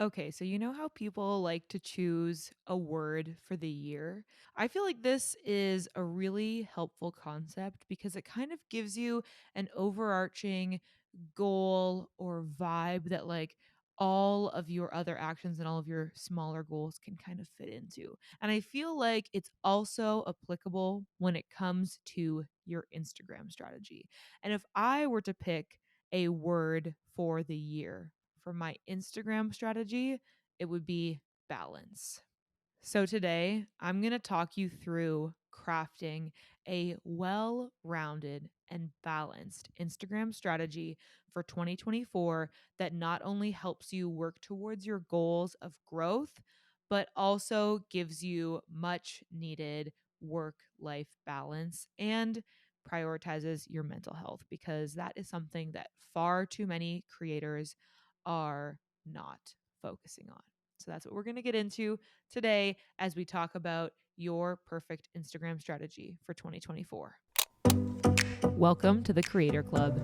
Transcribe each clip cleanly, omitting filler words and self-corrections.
Okay, so you know how people like to choose a word for the year? I feel like this is a really helpful concept because it kind of gives you an overarching goal or vibe that all of your other actions and all of your smaller goals can kind of fit into. And I feel like it's also applicable when it comes to your Instagram strategy. And if I were to pick a word for the year for my Instagram strategy, it would be balance. So, today I'm going to talk you through crafting a well rounded and balanced Instagram strategy for 2024 that not only helps you work towards your goals of growth, but also gives you much needed work life balance and prioritizes your mental health because that is something that far too many creators are not focusing on. So, that's what we're going to get into today as we talk about your perfect Instagram strategy for 2024. Welcome to the Creator Club.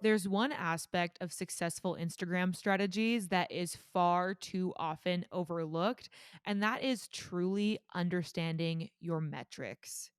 There's one aspect of successful Instagram strategies that is far too often overlooked, and that is truly understanding your metrics.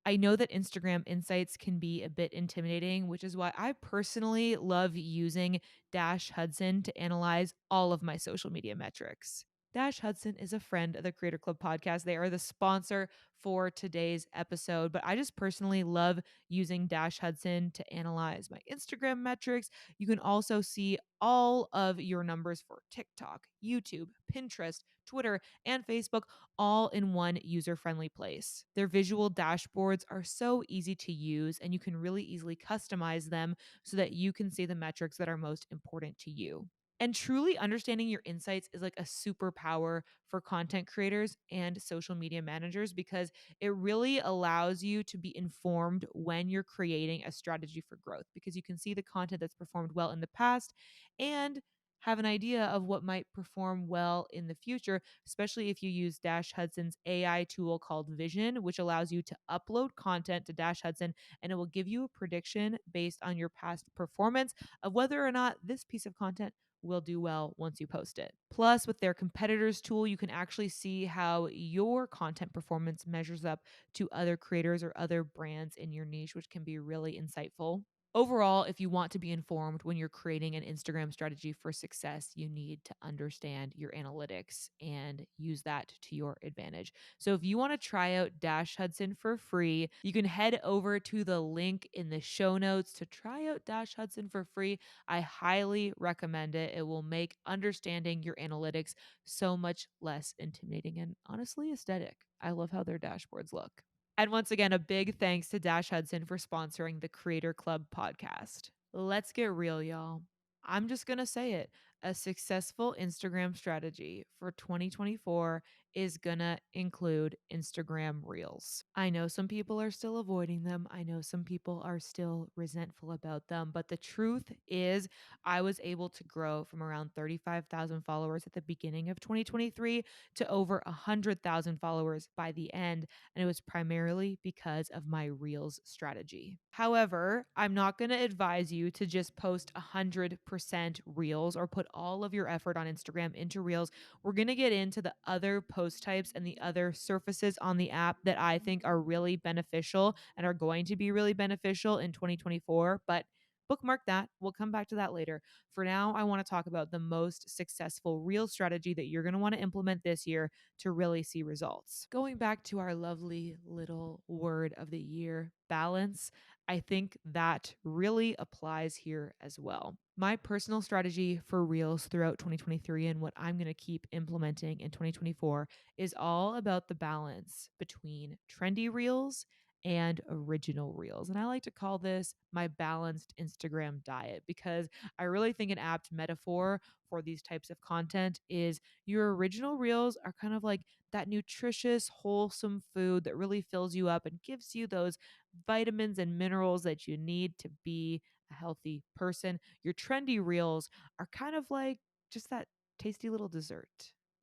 I know that Instagram insights can be a bit intimidating, which is why I personally love using Dash Hudson to analyze all of my social media metrics. Dash Hudson is a friend of the Creator Club podcast. They are the sponsor for today's episode, but I just personally love using Dash Hudson to analyze my Instagram metrics. You can also see all of your numbers for TikTok, YouTube, Pinterest, Twitter, and Facebook all in one user friendly place. Their visual dashboards are so easy to use, and you can really easily customize them so that you can see the metrics that are most important to you. And truly understanding your insights is like a superpower for content creators and social media managers because it really allows you to be informed when you're creating a strategy for growth because you can see the content that's performed well in the past and have an idea of what might perform well in the future, especially if you use Dash Hudson's AI tool called Vision, which allows you to upload content to Dash Hudson and it will give you a prediction based on your past performance of whether or not this piece of content will do well once you post it. Plus, with their competitors tool, you can actually see how your content performance measures up to other creators or other brands in your niche, which can be really insightful. Overall, if you want to be informed when you're creating an Instagram strategy for success, you need to understand your analytics and use that to your advantage. So, if you want to try out Dash Hudson for free, you can head over to the link in the show notes to try out Dash Hudson for free. I highly recommend it. It will make understanding your analytics so much less intimidating and honestly aesthetic. I love how their dashboards look. And once again, a big thanks to Dash Hudson for sponsoring the Creator Club podcast. Let's get real, y'all. I'm just going to say it. A successful Instagram strategy for 2024 is going to include Instagram Reels. I know some people are still avoiding them. I know some people are still resentful about them. But the truth is, I was able to grow from around 35,000 followers at the beginning of 2023 to over 100,000 followers by the end, and it was primarily because of my Reels strategy. However, I'm not going to advise you to just post 100% Reels or put all of your effort on Instagram into Reels. We're going to get into the other post types and the other surfaces on the app that I think are really beneficial and are going to be really beneficial in 2024, but bookmark that. We'll come back to that later. For now, I want to talk about the most successful Reel strategy that you're going to want to implement this year to really see results. Going back to our lovely little word of the year, balance, I think that really applies here as well. My personal strategy for Reels throughout 2023 and what I'm going to keep implementing in 2024 is all about the balance between trendy Reels and original Reels. And I like to call this my balanced Instagram diet because I really think an apt metaphor for these types of content is your original Reels are kind of like that nutritious, wholesome food that really fills you up and gives you those vitamins and minerals that you need to be a healthy person. Your trendy Reels are kind of like just that tasty little dessert,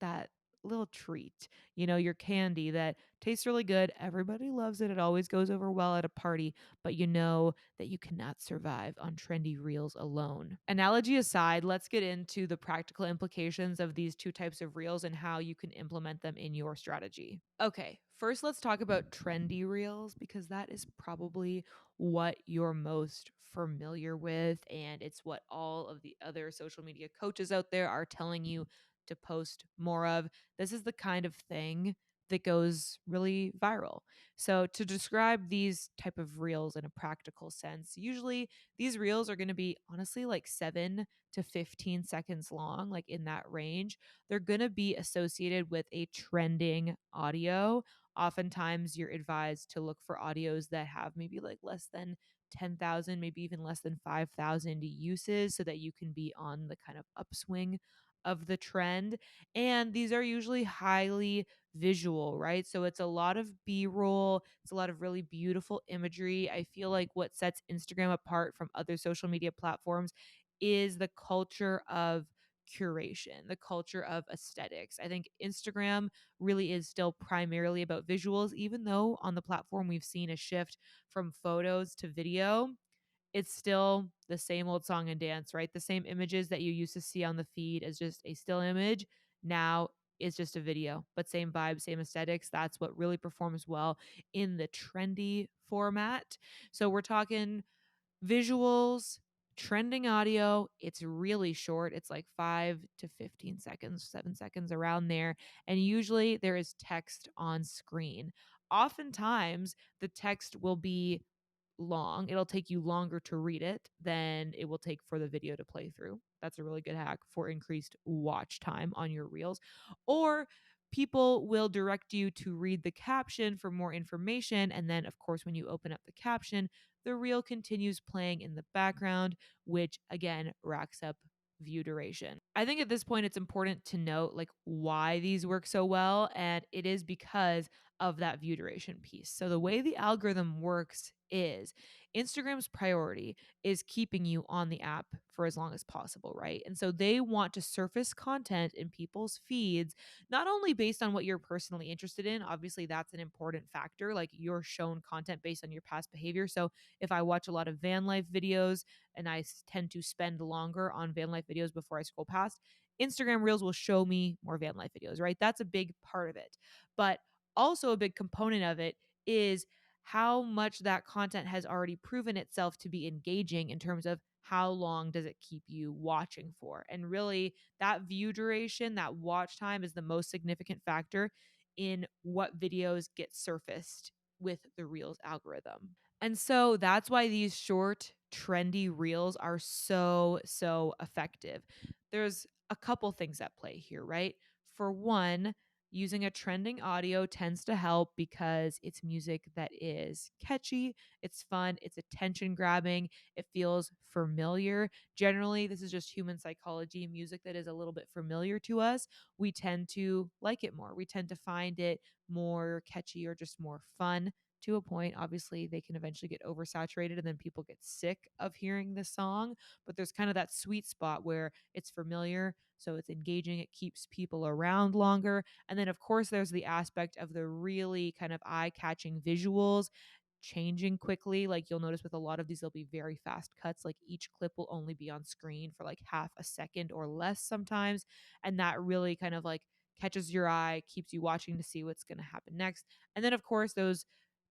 that little treat, your candy that tastes really good. Everybody loves it. It always goes over well at a party, but you know that you cannot survive on trendy reels alone. Analogy aside, let's get into the practical implications of these two types of reels and how you can implement them in your strategy. Okay, first let's talk about trendy reels because that is probably what you're most familiar with, and it's what all of the other social media coaches out there are telling you to post more of. This is the kind of thing that goes really viral. So to describe these type of reels in a practical sense, usually these reels are going to be honestly like 7 to 15 seconds long, like in that range. They're going to be associated with a trending audio. Oftentimes you're advised to look for audios that have maybe like less than 10,000, maybe even less than 5,000 uses so that you can be on the kind of upswing of the trend. And these are usually highly visual, right? So it's a lot of B roll, it's a lot of really beautiful imagery. I feel like what sets Instagram apart from other social media platforms is the culture of curation, the culture of aesthetics. I think Instagram really is still primarily about visuals, even though on the platform we've seen a shift from photos to video. It's still the same old song and dance, right? The same images that you used to see on the feed as just a still image. Now it's just a video, but same vibe, same aesthetics. That's what really performs well in the trendy format. So we're talking visuals, trending audio. It's really short. It's like 5 to 15 seconds, 7 seconds around there. And usually there is text on screen. Oftentimes, the text will be long. It'll take you longer to read it than it will take for the video to play through. That's a really good hack for increased watch time on your reels. Or people will direct you to read the caption for more information. And then, of course, when you open up the caption, the reel continues playing in the background, which again racks up view duration. I think at this point it's important to note like why these work so well, and it is because of that view duration piece. So the way the algorithm works is Instagram's priority is keeping you on the app for as long as possible, right? And so they want to surface content in people's feeds, not only based on what you're personally interested in, obviously that's an important factor, like you're shown content based on your past behavior. So if I watch a lot of van life videos and tend to spend longer on van life videos before I scroll past, Instagram Reels will show me more van life videos, right? That's a big part of it. But also a big component of it is how much that content has already proven itself to be engaging in terms of how long does it keep you watching for. And really, that view duration, that watch time is the most significant factor in what videos get surfaced with the Reels algorithm. And so that's why these short, trendy reels are so, so effective. There's a couple things at play here, right? For one, using a trending audio tends to help because it's music that is catchy, it's fun, it's attention grabbing, it feels familiar. Generally, this is just human psychology. Music that is a little bit familiar to us, we tend to like it more. We tend to find it more catchy or just more fun to a point. Obviously, they can eventually get oversaturated and then people get sick of hearing the song. But there's kind of that sweet spot where it's familiar, so it's engaging, it keeps people around longer. And then, of course, there's the aspect of the really kind of eye catching visuals changing quickly. Like you'll notice with a lot of these, they'll be very fast cuts. Like each clip will only be on screen for like half a second or less sometimes. And that really kind of like catches your eye, keeps you watching to see what's going to happen next. And then, of course, those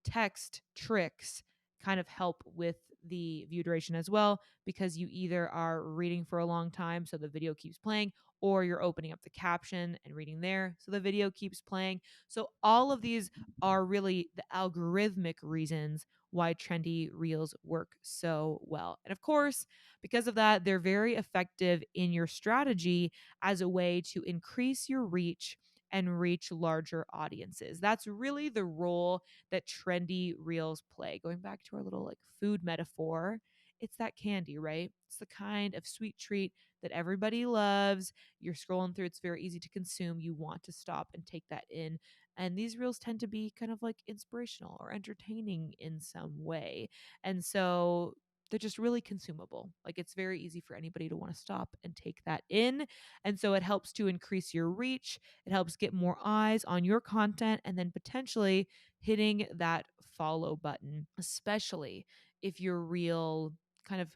text tricks kind of help with the view duration as well because you either are reading for a long time so the video keeps playing, or you're opening up the caption and reading there so the video keeps playing. So all of these are really the algorithmic reasons why trendy reels work so well. And of course, because of that, they're very effective in your strategy as a way to increase your reach and reach larger audiences. That's really the role that trendy reels play. Going back to our little like food metaphor, it's that candy, right? It's the kind of sweet treat that everybody loves. You're scrolling through, it's very easy to consume. You want to stop and take that in. And these reels tend to be kind of like inspirational or entertaining in some way. And so they're just really consumable. Like it's very easy for anybody to want to stop and take that in. And so it helps to increase your reach. It helps get more eyes on your content and then potentially hitting that follow button, especially if your reel kind of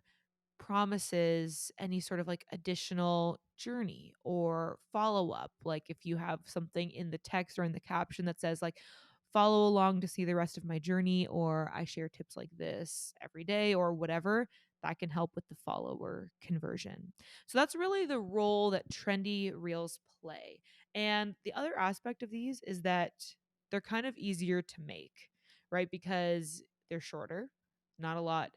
promises any sort of like additional journey or follow up. Like if you have something in the text or in the caption that says, like, follow along to see the rest of my journey, or I share tips like this every day, or whatever, that can help with the follower conversion. So that's really the role that trendy reels play. And the other aspect of these is that they're kind of easier to make, right? Because they're shorter, not a lot,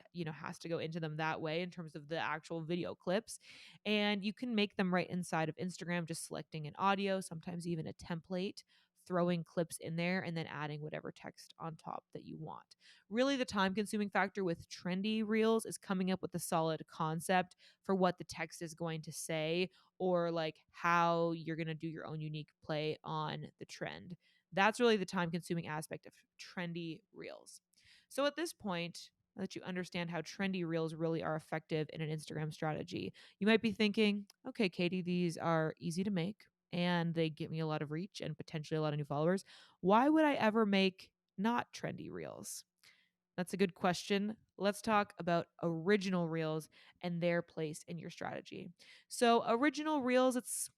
has to go into them that way in terms of the actual video clips. And you can make them right inside of Instagram, just selecting an audio, sometimes even a template, throwing clips in there, and then adding whatever text on top that you want. Really, the time consuming factor with trendy reels is coming up with a solid concept for what the text is going to say, or like how you're going to do your own unique play on the trend. That's really the time consuming aspect of trendy reels. So at this point, now that you understand how trendy reels really are effective in an Instagram strategy, you might be thinking, okay, Katie, these are easy to make and they get me a lot of reach and potentially a lot of new followers. Why would I ever make not trendy reels? That's a good question. Let's talk about original reels and their place in your strategy. So, original reels, it's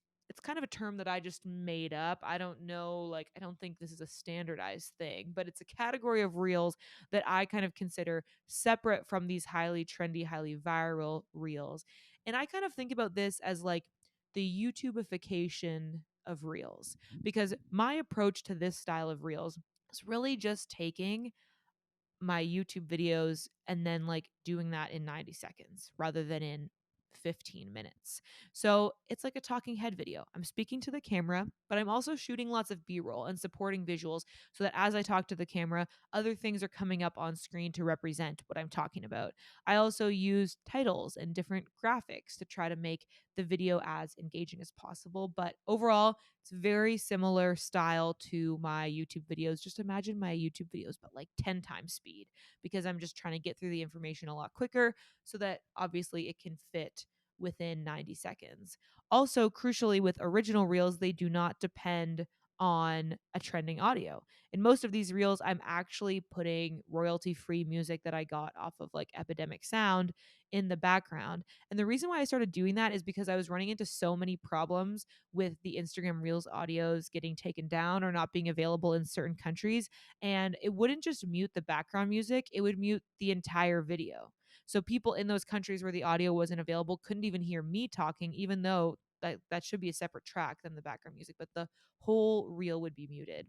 kind of a term that I just made up. I don't know, like I don't think this is a standardized thing, but it's a category of reels that I kind of consider separate from these highly trendy, highly viral reels. And I kind of think about this as like the YouTubeification of reels, because my approach to this style of reels is really just taking my YouTube videos and then like doing that in 90 seconds rather than in 15 minutes. So it's like a talking head video. I'm speaking to the camera, but I'm also shooting lots of B roll and supporting visuals so that as I talk to the camera, other things are coming up on screen to represent what I'm talking about. I also use titles and different graphics to try to make the video as engaging as possible. But overall, it's very similar style to my YouTube videos. Just imagine my YouTube videos, but like 10 times speed, because I'm just trying to get through the information a lot quicker so that obviously it can fit within 90 seconds. Also, crucially, with original reels, they do not depend on a trending audio. In most of these reels, I'm actually putting royalty free music that I got off of like Epidemic Sound in the background. And the reason why I started doing that is because I was running into so many problems with the Instagram Reels audios getting taken down or not being available in certain countries. And it wouldn't just mute the background music, it would mute the entire video. So people in those countries where the audio wasn't available couldn't even hear me talking, even though that should be a separate track than the background music, but the whole reel would be muted.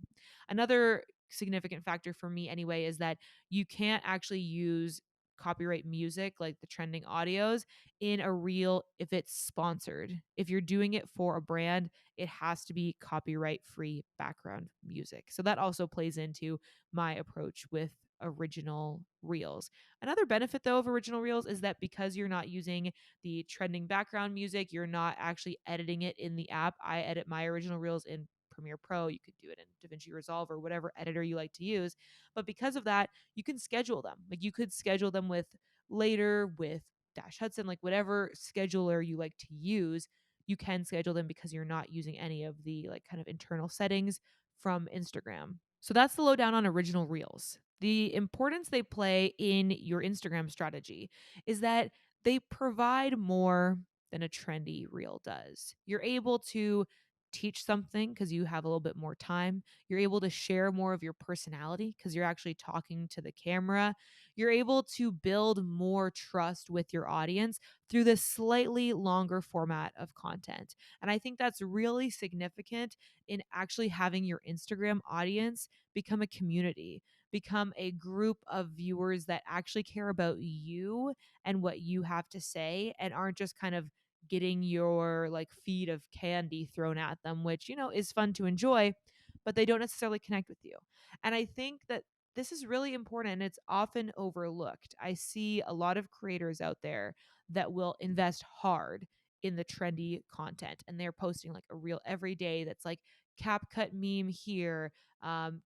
Another significant factor for me anyway is that you can't actually use copyright music like the trending audios in a reel if it's sponsored. If you're doing it for a brand, it has to be copyright free background music. So that also plays into my approach with original reels. Another benefit though of original reels is that because you're not using the trending background music, you're not actually editing it in the app. I edit my original reels in Premiere Pro. You could do it in DaVinci Resolve or whatever editor you like to use. But because of that, you can schedule them. Like you could schedule them with Later, with Dash Hudson, like whatever scheduler you like to use, you can schedule them because you're not using any of the like kind of internal settings from Instagram. So that's the lowdown on original reels. The importance they play in your Instagram strategy is that they provide more than a trendy reel does. You're able to teach something because you have a little bit more time. You're able to share more of your personality because you're actually talking to the camera. You're able to build more trust with your audience through this slightly longer format of content. And I think that's really significant in actually having your Instagram audience become a community, become a group of viewers that actually care about you and what you have to say and aren't just kind of getting your like feed of candy thrown at them, which, is fun to enjoy, but they don't necessarily connect with you. And I think that this is really important and it's often overlooked. I see a lot of creators out there that will invest hard in the trendy content and they're posting like a reel every day that's like cap cut meme here,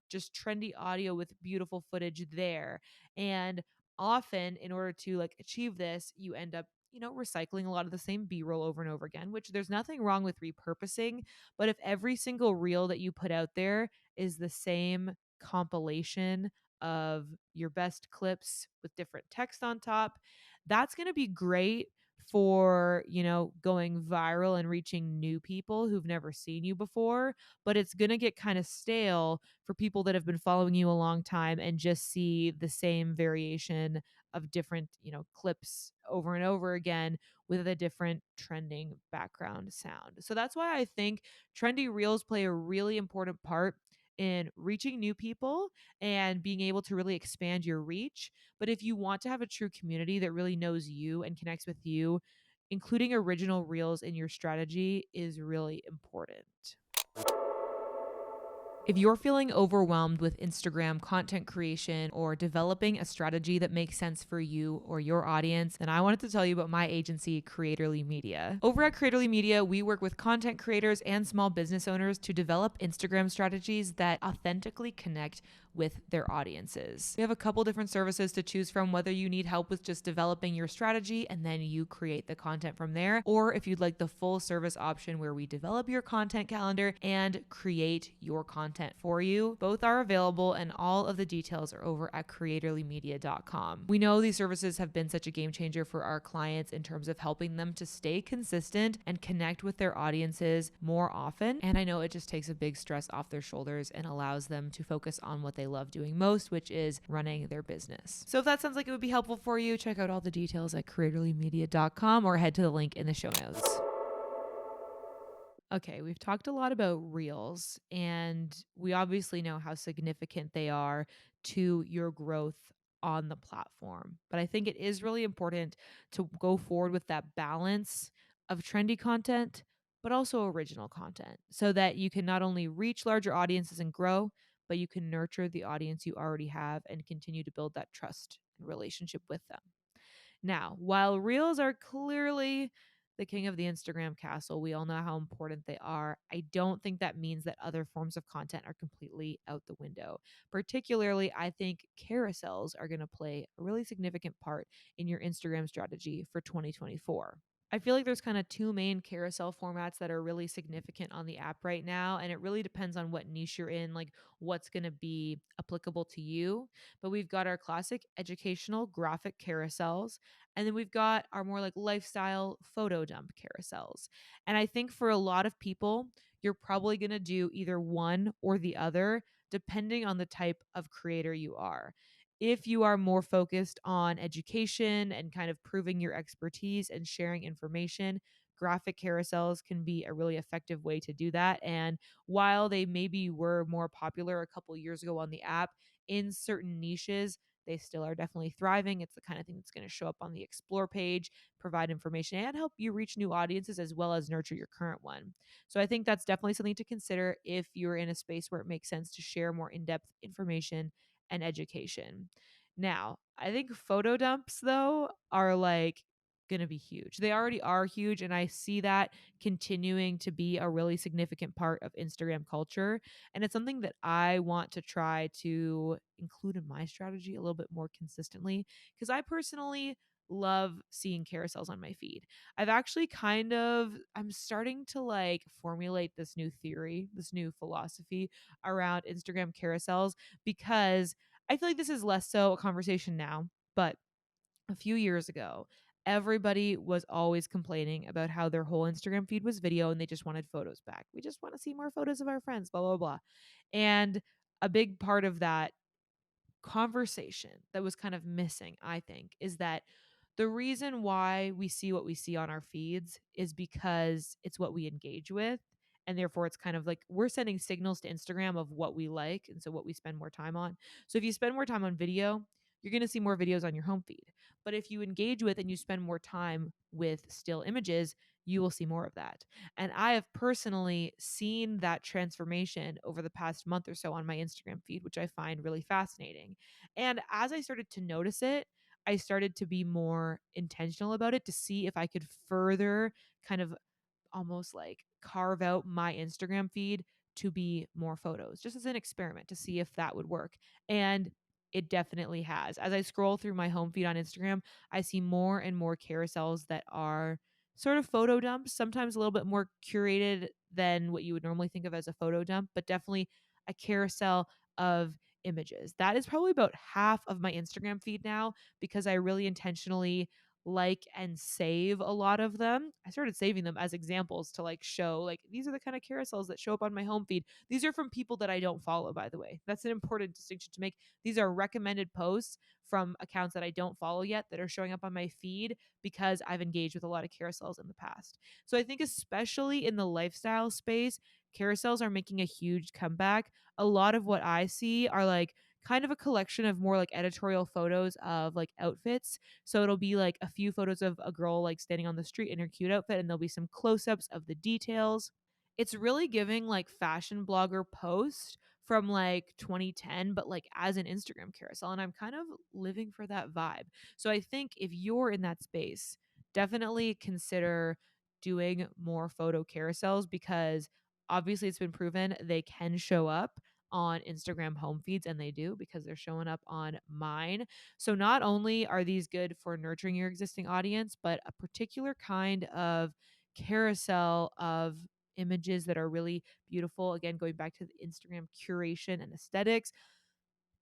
just trendy audio with beautiful footage there. And Often, in order to like achieve this, you end up, recycling a lot of the same B-roll over and over again, which there's nothing wrong with repurposing. But if every single reel that you put out there is the same compilation of your best clips with different text on top, that's going to be great for, going viral and reaching new people who've never seen you before. But it's going to get kind of stale for people that have been following you a long time and just see the same variation of different, clips over and over again with a different trending background sound. So that's why I think trendy reels play a really important part in reaching new people and being able to really expand your reach. But if you want to have a true community that really knows you and connects with you, including original reels in your strategy is really important. If you're feeling overwhelmed with Instagram content creation or developing a strategy that makes sense for you or your audience, then I wanted to tell you about my agency, Creatorly Media. Over at Creatorly Media, we work with content creators and small business owners to develop Instagram strategies that authentically connect with their audiences. We have a couple different services to choose from, whether you need help with just developing your strategy and then you create the content from there, or if you'd like the full service option where we develop your content calendar and create your content for you. Both are available and all of the details are over at creatorlymedia.com. We know these services have been such a game changer for our clients in terms of helping them to stay consistent and connect with their audiences more often. And I know it just takes a big stress off their shoulders and allows them to focus on what they love doing most, which is running their business. So if that sounds like it would be helpful for you, check out all the details at creatorlymedia.com or head to the link in the show notes. Okay, we've talked a lot about reels, and we obviously know how significant they are to your growth on the platform. But I think it is really important to go forward with that balance of trendy content, but also original content so that you can not only reach larger audiences and grow, but you can nurture the audience you already have and continue to build that trust and relationship with them. Now, while reels are clearly the king of the Instagram castle, we all know how important they are. I don't think that means that other forms of content are completely out the window. Particularly, I think carousels are going to play a really significant part in your Instagram strategy for 2024. I feel like there's kind of two main carousel formats that are really significant on the app right now. And it really depends on what niche you're in, like what's going to be applicable to you. But we've got our classic educational graphic carousels. And then we've got our more like lifestyle photo dump carousels. And I think for a lot of people, you're probably going to do either one or the other, depending on the type of creator you are. If you are more focused on education and kind of proving your expertise and sharing information, graphic carousels can be a really effective way to do that. And while they maybe were more popular a couple years ago on the app, in certain niches, they still are definitely thriving. It's the kind of thing that's going to show up on the explore page, provide information, and help you reach new audiences as well as nurture your current one. So I think that's definitely something to consider if you're in a space where it makes sense to share more in depth information and education. Now, I think photo dumps, though, are like going to be huge. They already are huge. And I see that continuing to be a really significant part of Instagram culture. And it's something that I want to try to include in my strategy a little bit more consistently because I personally love seeing carousels on my feed. I'm starting to like formulate this new theory, this new philosophy around Instagram carousels because I feel like this is less so a conversation now, but a few years ago, everybody was always complaining about how their whole Instagram feed was video and they just wanted photos back. We just want to see more photos of our friends, blah, blah, blah. And a big part of that conversation that was kind of missing, I think, is that the reason why we see what we see on our feeds is because it's what we engage with. And therefore, it's kind of like we're sending signals to Instagram of what we like. And so, what we spend more time on. So, if you spend more time on video, you're going to see more videos on your home feed. But if you engage with and you spend more time with still images, you will see more of that. And I have personally seen that transformation over the past month or so on my Instagram feed, which I find really fascinating. And as I started to notice it, I started to be more intentional about it to see if I could further kind of almost like carve out my Instagram feed to be more photos, just as an experiment to see if that would work. And it definitely has. As I scroll through my home feed on Instagram, I see more and more carousels that are sort of photo dumps, sometimes a little bit more curated than what you would normally think of as a photo dump, but definitely a carousel of images. That is probably about half of my Instagram feed now because I really intentionally like and save a lot of them. I started saving them as examples to like show like these are the kind of carousels that show up on my home feed. These are from people that I don't follow, by the way. That's an important distinction to make. These are recommended posts from accounts that I don't follow yet that are showing up on my feed because I've engaged with a lot of carousels in the past. So I think especially in the lifestyle space, carousels are making a huge comeback. A lot of what I see are like kind of a collection of more like editorial photos of like outfits. So it'll be like a few photos of a girl like standing on the street in her cute outfit, and there'll be some close ups of the details. It's really giving like fashion blogger post from like 2010, but like as an Instagram carousel. And I'm kind of living for that vibe. So I think if you're in that space, definitely consider doing more photo carousels because obviously it's been proven they can show up on Instagram home feeds, and they do because they're showing up on mine. So not only are these good for nurturing your existing audience, but a particular kind of carousel of images that are really beautiful, again going back to the Instagram curation and aesthetics,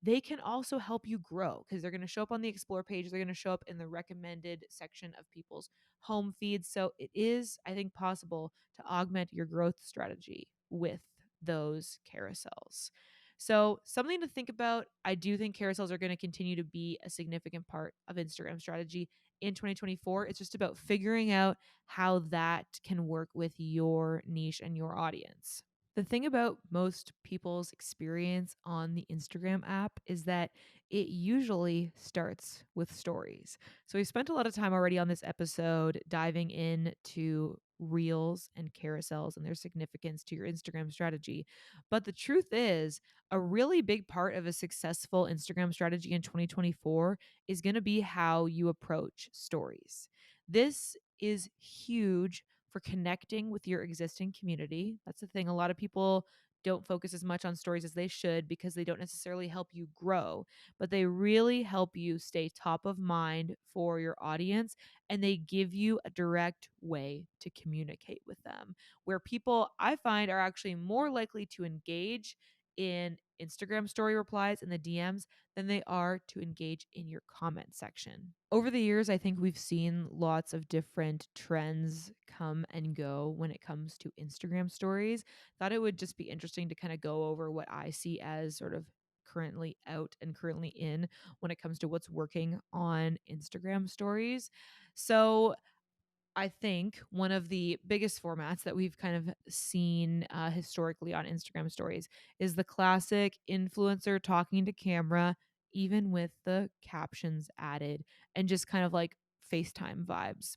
they can also help you grow because they're going to show up on the explore page. They're going to show up in the recommended section of people's home feeds. So it is, I think, possible to augment your growth strategy with those carousels. So, something to think about. I do think carousels are going to continue to be a significant part of Instagram strategy in 2024. It's just about figuring out how that can work with your niche and your audience. The thing about most people's experience on the Instagram app is that it usually starts with stories. So we spent a lot of time already on this episode diving into reels and carousels and their significance to your Instagram strategy. But the truth is, a really big part of a successful Instagram strategy in 2024 is going to be how you approach stories. This is huge for connecting with your existing community. That's the thing. A lot of people don't focus as much on stories as they should because they don't necessarily help you grow, but they really help you stay top of mind for your audience, and they give you a direct way to communicate with them. Where people I find are actually more likely to engage in Instagram story replies and the DMs than they are to engage in your comment section. Over the years, I think we've seen lots of different trends come and go when it comes to Instagram stories. Thought it would just be interesting to kind of go over what I see as sort of currently out and currently in when it comes to what's working on Instagram stories. So, I think one of the biggest formats that we've kind of seen historically on Instagram stories is the classic influencer talking to camera, even with the captions added and just kind of like FaceTime vibes.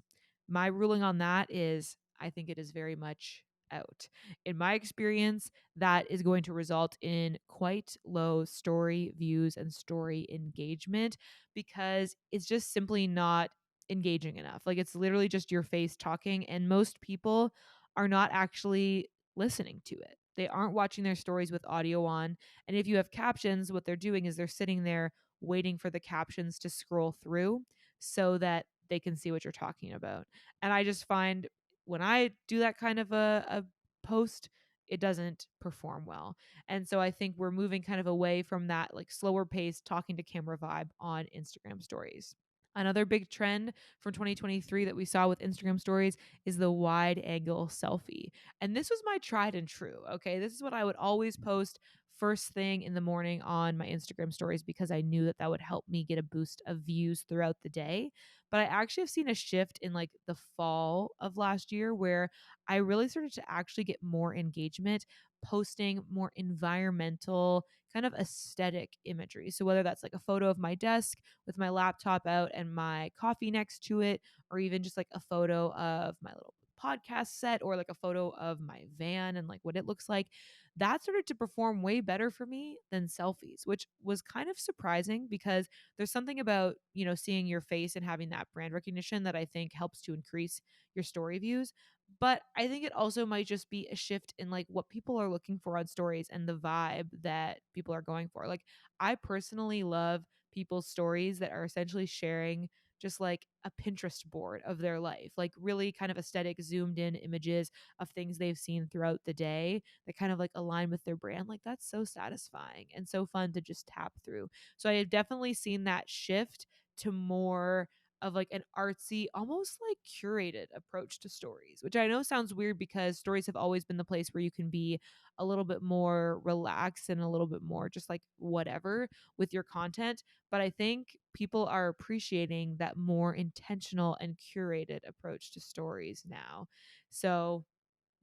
My ruling on that is I think it is very much out. In my experience, that is going to result in quite low story views and story engagement because it's just simply not engaging enough. Like it's literally just your face talking, and most people are not actually listening to it. They aren't watching their stories with audio on. And if you have captions, what they're doing is they're sitting there waiting for the captions to scroll through so that they can see what you're talking about. And I just find when I do that kind of a post, it doesn't perform well. And so I think we're moving kind of away from that like slower pace talking to camera vibe on Instagram stories. Another big trend from 2023 that we saw with Instagram stories is the wide angle selfie. And this was my tried and true. Okay. This is what I would always post first thing in the morning on my Instagram stories because I knew that that would help me get a boost of views throughout the day. But I actually have seen a shift in like the fall of last year where I really started to actually get more engagement posting more environmental kind of aesthetic imagery. So whether that's like a photo of my desk with my laptop out and my coffee next to it, or even just like a photo of my little podcast set or like a photo of my van and like what it looks like, that started to perform way better for me than selfies, which was kind of surprising because there's something about, seeing your face and having that brand recognition that I think helps to increase your story views. But I think it also might just be a shift in like what people are looking for on stories and the vibe that people are going for. Like I personally love people's stories that are essentially sharing just like a Pinterest board of their life, like really kind of aesthetic zoomed in images of things they've seen throughout the day that kind of like align with their brand. Like that's so satisfying and so fun to just tap through. So I have definitely seen that shift to more of like an artsy, almost like curated approach to stories, which I know sounds weird because stories have always been the place where you can be a little bit more relaxed and a little bit more just like whatever with your content. But I think people are appreciating that more intentional and curated approach to stories now. So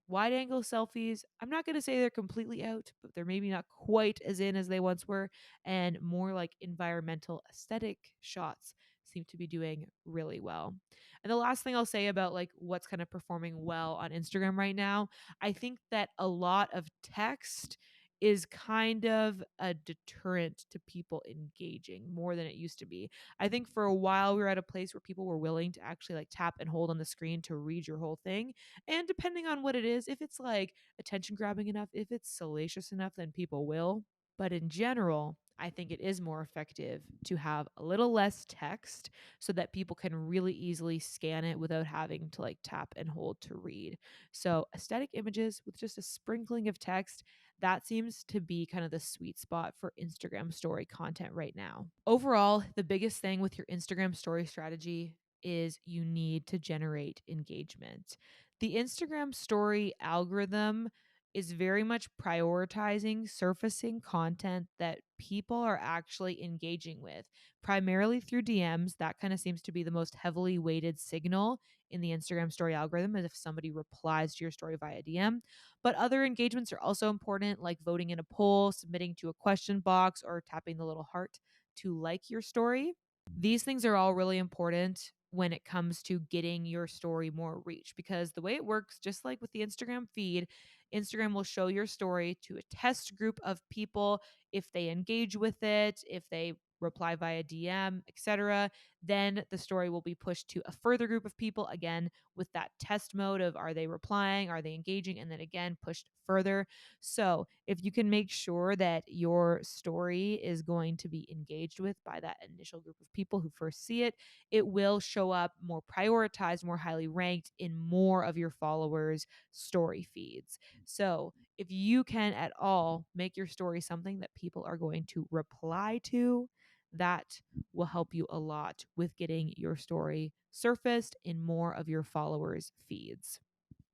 wide angle selfies, I'm not going to say they're completely out, but they're maybe not quite as in as they once were. And more like environmental aesthetic shots seem to be doing really well. And the last thing I'll say about like what's kind of performing well on Instagram right now, I think that a lot of text is kind of a deterrent to people engaging more than it used to be. I think for a while we were at a place where people were willing to actually like tap and hold on the screen to read your whole thing, and depending on what it is, if it's like attention grabbing enough, if it's salacious enough, then people will. But in general, I think it is more effective to have a little less text so that people can really easily scan it without having to like tap and hold to read. So, aesthetic images with just a sprinkling of text, that seems to be kind of the sweet spot for Instagram story content right now. Overall, the biggest thing with your Instagram story strategy is you need to generate engagement. The Instagram story algorithm is very much prioritizing surfacing content that people are actually engaging with, primarily through DMs. That kind of seems to be the most heavily weighted signal in the Instagram story algorithm, as if somebody replies to your story via DM. But other engagements are also important, like voting in a poll, submitting to a question box, or tapping the little heart to like your story. These things are all really important when it comes to getting your story more reach, because the way it works, just like with the Instagram feed, Instagram will show your story to a test group of people. If they engage with it, if they reply via DM, etc., then the story will be pushed to a further group of people, again with that test mode of are they replying, are they engaging, and then again pushed further. So if you can make sure that your story is going to be engaged with by that initial group of people who first see it, it will show up more prioritized, more highly ranked in more of your followers' story feeds. So if you can at all make your story something that people are going to reply to, that will help you a lot with getting your story surfaced in more of your followers' feeds.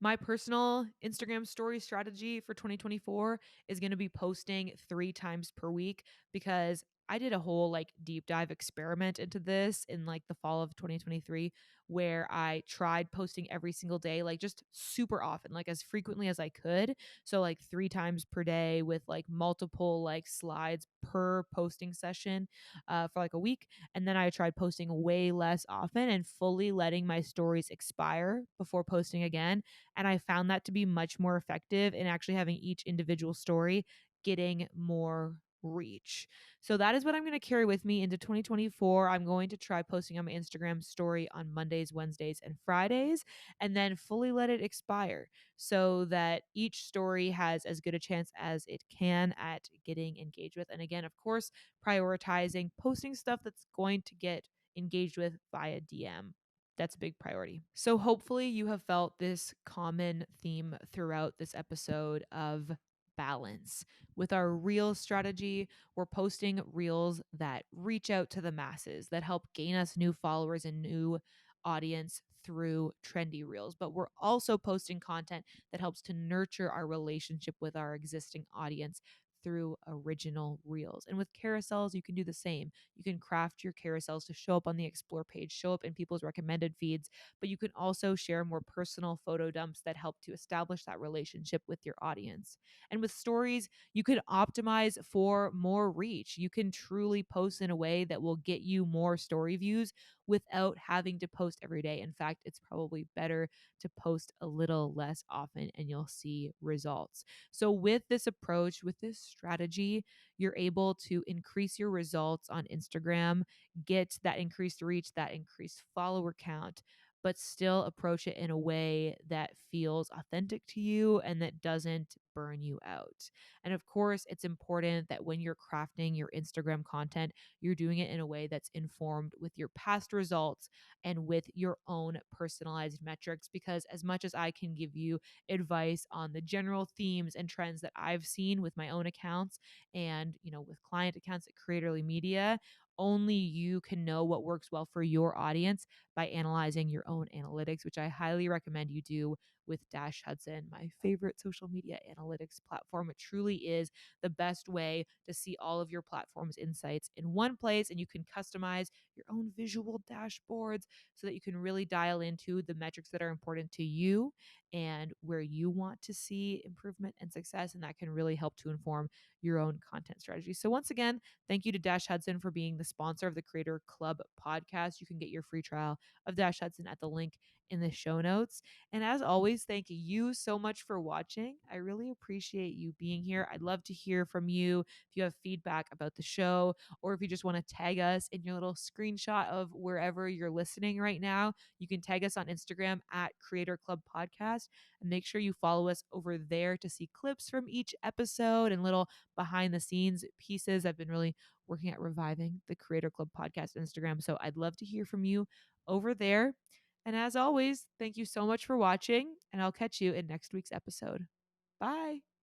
My personal Instagram story strategy for 2024 is going to be posting 3 times per week, because I did a whole like deep dive experiment into this in like the fall of 2023, where I tried posting every single day, like just super often, like as frequently as I could. So, like 3 times per day with like multiple like slides per posting session for like a week. And then I tried posting way less often and fully letting my stories expire before posting again, and I found that to be much more effective in actually having each individual story getting more reach. So that is what I'm going to carry with me into 2024. I'm going to try posting on my Instagram story on Mondays, Wednesdays, and Fridays, and then fully let it expire so that each story has as good a chance as it can at getting engaged with. And again, of course, prioritizing posting stuff that's going to get engaged with via DM. That's a big priority. So, hopefully, you have felt this common theme throughout this episode of balance. With our Reels strategy, we're posting Reels that reach out to the masses, that help gain us new followers and new audience through trendy Reels. But we're also posting content that helps to nurture our relationship with our existing audience through original Reels. And with carousels, you can do the same. You can craft your carousels to show up on the explore page, show up in people's recommended feeds, but you can also share more personal photo dumps that help to establish that relationship with your audience. And with stories, you can optimize for more reach. You can truly post in a way that will get you more story views without having to post every day. In fact, it's probably better to post a little less often and you'll see results. So, with this approach, with this strategy, you're able to increase your results on Instagram, get that increased reach, that increased follower count, but still approach it in a way that feels authentic to you and that doesn't burn you out. And of course, it's important that when you're crafting your Instagram content, you're doing it in a way that's informed with your past results and with your own personalized metrics. Because as much as I can give you advice on the general themes and trends that I've seen with my own accounts and, with client accounts at Creatorly Media, only you can know what works well for your audience by analyzing your own analytics, which I highly recommend you do with Dash Hudson, my favorite social media analytics platform. It truly is the best way to see all of your platform's insights in one place, and you can customize your own visual dashboards so that you can really dial into the metrics that are important to you and where you want to see improvement and success. And that can really help to inform your own content strategy. So, once again, thank you to Dash Hudson for being the sponsor of the Creator Club podcast. You can get your free trial of Dash Hudson at the link in the show notes. And as always, thank you so much for watching. I really appreciate you being here. I'd love to hear from you if you have feedback about the show, or if you just want to tag us in your little screenshot of wherever you're listening right now. You can tag us on Instagram at Creator Club Podcast, and make sure you follow us over there to see clips from each episode and little behind the scenes pieces. I've been really working at reviving the Creator Club Podcast Instagram, so I'd love to hear from you over there. And as always, thank you so much for watching, and I'll catch you in next week's episode. Bye.